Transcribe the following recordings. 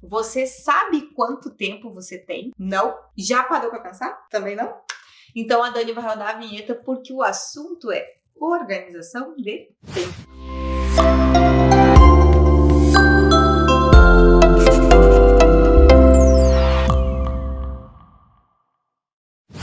Você sabe quanto tempo você tem? Não? Já parou pra pensar? Também não? Então a Dani vai rodar a vinheta porque o assunto é organização de tempo.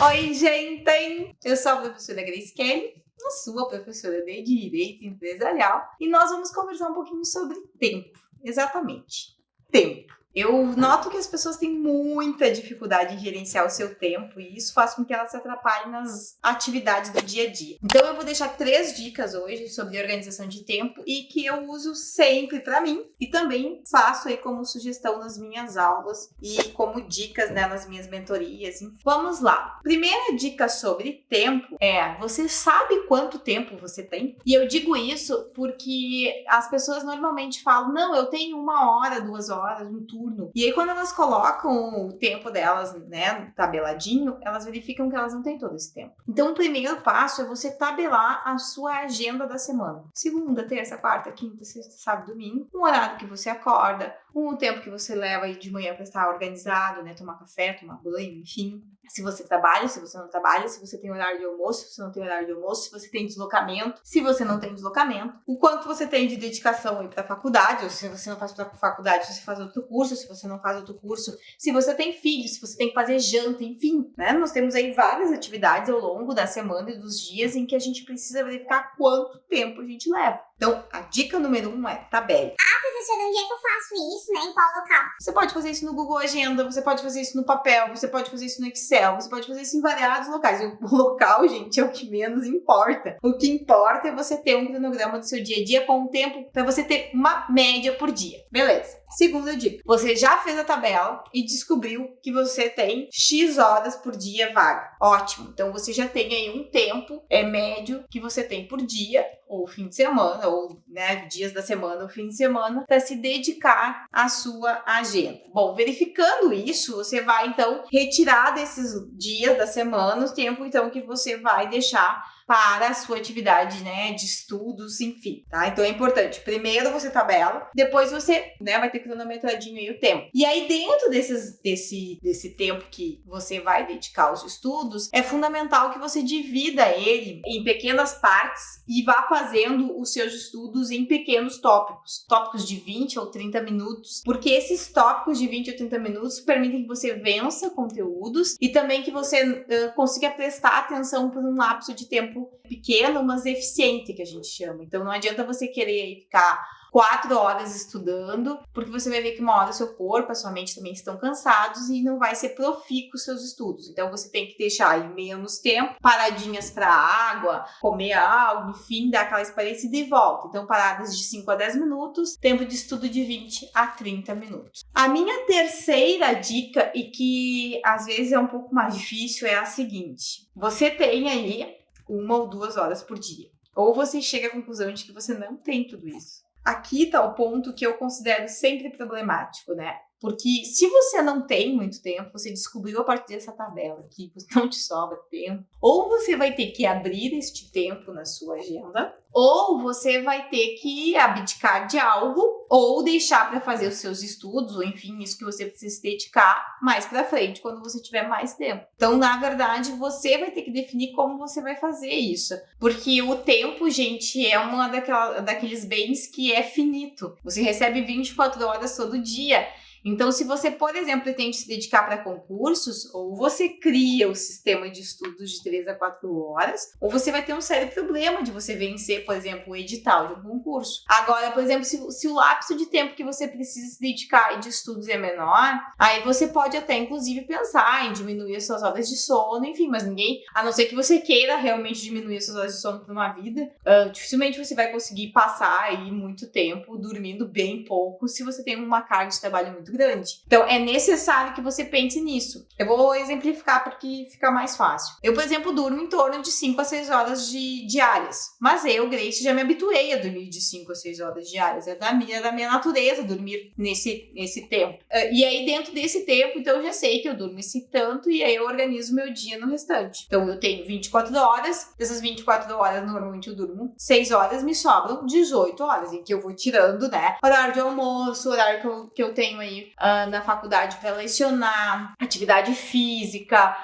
Oi, gente! Eu sou a professora Grace Kelly, a sua professora de Direito Empresarial, e nós vamos conversar um pouquinho sobre tempo. Exatamente, tempo. Eu noto que as pessoas têm muita dificuldade em gerenciar o seu tempo e isso faz com que elas se atrapalhem nas atividades do dia a dia. Então eu vou deixar 3 dicas hoje sobre organização de tempo e que eu uso sempre para mim e também faço aí como sugestão nas minhas aulas e como dicas, né, nas minhas mentorias. Vamos lá. Primeira dica sobre tempo é: você sabe quanto tempo você tem? E eu digo isso porque as pessoas normalmente falam: não, eu tenho 1 hora, 2 horas, um turno. E aí, quando elas colocam o tempo delas, né, tabeladinho, elas verificam que elas não têm todo esse tempo. Então, o primeiro passo é você tabelar a sua agenda da semana. Segunda, terça, quarta, quinta, sexta, sábado, domingo. Um horário que você acorda, um tempo que você leva aí de manhã para estar organizado, né, tomar café, tomar banho, enfim. Se você trabalha, se você não trabalha, se você tem horário de almoço, se você não tem horário de almoço, se você tem deslocamento, se você não tem deslocamento, o quanto você tem de dedicação aí para a faculdade, ou se você não faz para a faculdade, você faz outro curso, se você não faz outro curso, se você tem filhos, se você tem que fazer janta, enfim, né? Nós temos aí várias atividades ao longo da semana e dos dias em que a gente precisa verificar quanto tempo a gente leva. Então, a dica número 1 é tabele. Professora, onde é que eu faço isso, né? Em qual local? Você pode fazer isso no Google Agenda, você pode fazer isso no papel, você pode fazer isso no Excel, você pode fazer isso em variados locais. O local, gente, é o que menos importa. O que importa é você ter um cronograma do seu dia a dia com um tempo para você ter uma média por dia. Beleza. Segunda dica. Você já fez a tabela e descobriu que você tem X horas por dia vaga. Ótimo. Então, você já tem aí um tempo médio que você tem por dia, ou fim de semana, ou né, dias da semana ou fim de semana, para se dedicar à sua agenda. Bom, verificando isso, você vai então retirar desses dias da semana o tempo então que você vai deixar para a sua atividade, né, de estudos, enfim, tá? Então é importante, primeiro você tabela, depois você, né, vai ter cronometradinho aí o tempo. E aí dentro desse tempo que você vai dedicar aos estudos, é fundamental que você divida ele em pequenas partes e vá fazendo os seus estudos em pequenos tópicos de 20 ou 30 minutos, porque esses tópicos de 20 ou 30 minutos permitem que você vença conteúdos e também que você consiga prestar atenção por um lapso de tempo pequeno, mas eficiente, que a gente chama. Então não adianta você querer ficar 4 horas estudando, porque você vai ver que uma hora o seu corpo, a sua mente também estão cansados e não vai ser profícuo os seus estudos. Então você tem que deixar aí menos tempo, paradinhas para água, comer algo, enfim, dar aquela esparecida e volta. Então paradas de 5 a 10 minutos, tempo de estudo de 20 a 30 minutos. A minha terceira dica, e que às vezes é um pouco mais difícil, é a seguinte: você tem aí 1 ou 2 horas por dia. Ou você chega à conclusão de que você não tem tudo isso. Aqui está o ponto que eu considero sempre problemático, né? Porque se você não tem muito tempo, você descobriu a partir dessa tabela que não te sobra tempo, ou você vai ter que abrir este tempo na sua agenda, ou você vai ter que abdicar de algo, ou deixar para fazer os seus estudos, ou enfim, isso que você precisa se dedicar mais para frente, quando você tiver mais tempo. Então, na verdade, você vai ter que definir como você vai fazer isso. Porque o tempo, gente, é uma daqueles bens que é finito. Você recebe 24 horas todo dia. Então, se você, por exemplo, pretende se dedicar para concursos, ou você cria o sistema de estudos de 3 a 4 horas, ou você vai ter um sério problema de você vencer, por exemplo, o edital de um concurso. Agora, por exemplo, se o lapso de tempo que você precisa se dedicar de estudos é menor, aí você pode até, inclusive, pensar em diminuir as suas horas de sono, enfim, mas ninguém, a não ser que você queira realmente diminuir as suas horas de sono por uma vida, dificilmente você vai conseguir passar aí muito tempo dormindo bem pouco se você tem uma carga de trabalho muito grande. Então, é necessário que você pense nisso. Eu vou exemplificar porque fica mais fácil. Eu, por exemplo, durmo em torno de 5 a 6 horas diárias. Mas eu, Grace, já me habituei a dormir de 5 a 6 horas diárias. É da minha natureza dormir nesse tempo. E aí, dentro desse tempo, então, eu já sei que eu durmo esse tanto e aí eu organizo meu dia no restante. Então, eu tenho 24 horas. Dessas 24 horas, normalmente eu durmo 6 horas, me sobram 18 horas, em que eu vou tirando, né, horário de almoço, horário que eu tenho aí ir na faculdade para lecionar, atividade física,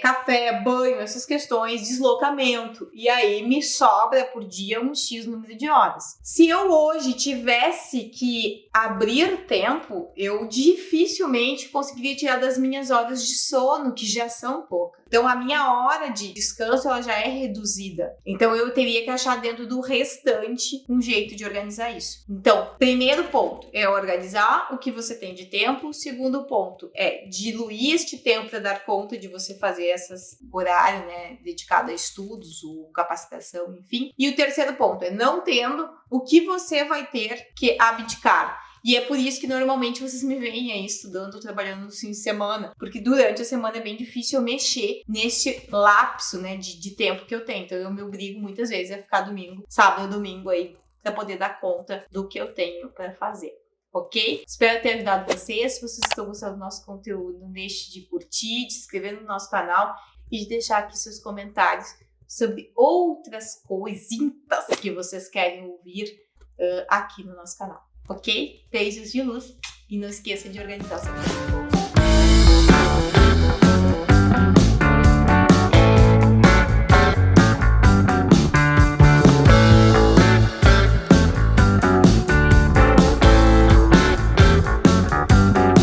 café, banho, essas questões, deslocamento. E aí me sobra por dia um X número de horas. Se eu hoje tivesse que abrir tempo, eu dificilmente conseguiria tirar das minhas horas de sono, que já são poucas. Então a minha hora de descanso ela já é reduzida. Então eu teria que achar dentro do restante um jeito de organizar isso. Então, primeiro ponto é organizar o que você tem de tempo. Segundo ponto é diluir este tempo para dar conta de você fazer essas horário, né, dedicado a estudos ou capacitação, enfim. E o terceiro ponto é não tendo o que você vai ter que abdicar. E é por isso que normalmente vocês me veem aí estudando, trabalhando no fim de semana, porque durante a semana é bem difícil eu mexer nesse lapso, né, de tempo que eu tenho. Então eu me obrigo muitas vezes a ficar sábado e domingo aí, para poder dar conta do que eu tenho para fazer. Ok? Espero ter ajudado vocês. Se vocês estão gostando do nosso conteúdo, não deixe de curtir, de se inscrever no nosso canal e de deixar aqui seus comentários sobre outras coisinhas que vocês querem ouvir aqui no nosso canal. Ok? Beijos de luz e não esqueça de organizar seu tempo.